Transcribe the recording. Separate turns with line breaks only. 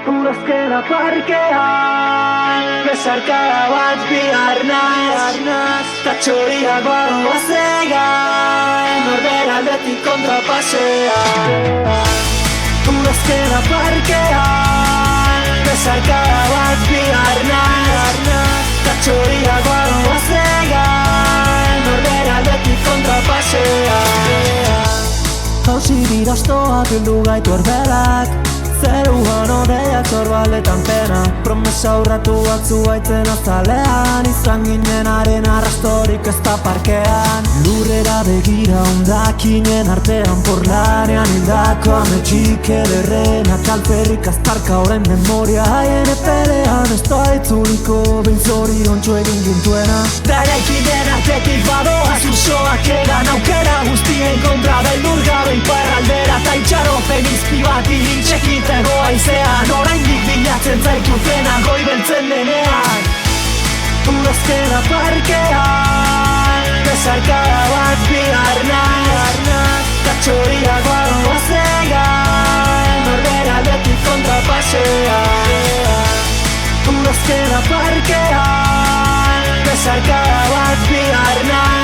Udazkena parkean besarkada bat bihar naz Ta txoriak badoa zegan Norbera aldetik kontrapasean Udazkena parkean besarkada bat bihar naz Ta txoriak badoa zegan Norbera aldetik kontrapasean Jauzi dirastoa bildu gaitu erberak Zeruan odeiak zorbaletan pena Promesa urratuak zuaitzen azalean Izan ginen haren arrastorik ez da parkean Lurrera begira ondakinen artean Porlanean hildako ametxik ederrena Kalperrik aztarka horren memoria haien epelean Ez da itzuliko behin zoriontxo egin gintuena Da eraikinen artetik badoa zuzoak egan Aukera guztien kontra beldur gabe iparraldera Ta itxaropen izpi bat ilintxekin Zegoa izean, oraindik bilatzen zaituzena goi beltzen denean Udazkena parkean besarkada bat bihar naz Ta txoriak badoa zegan Norbera aldetik kontrapasean Udazkena parkean besarkada bat bihar naz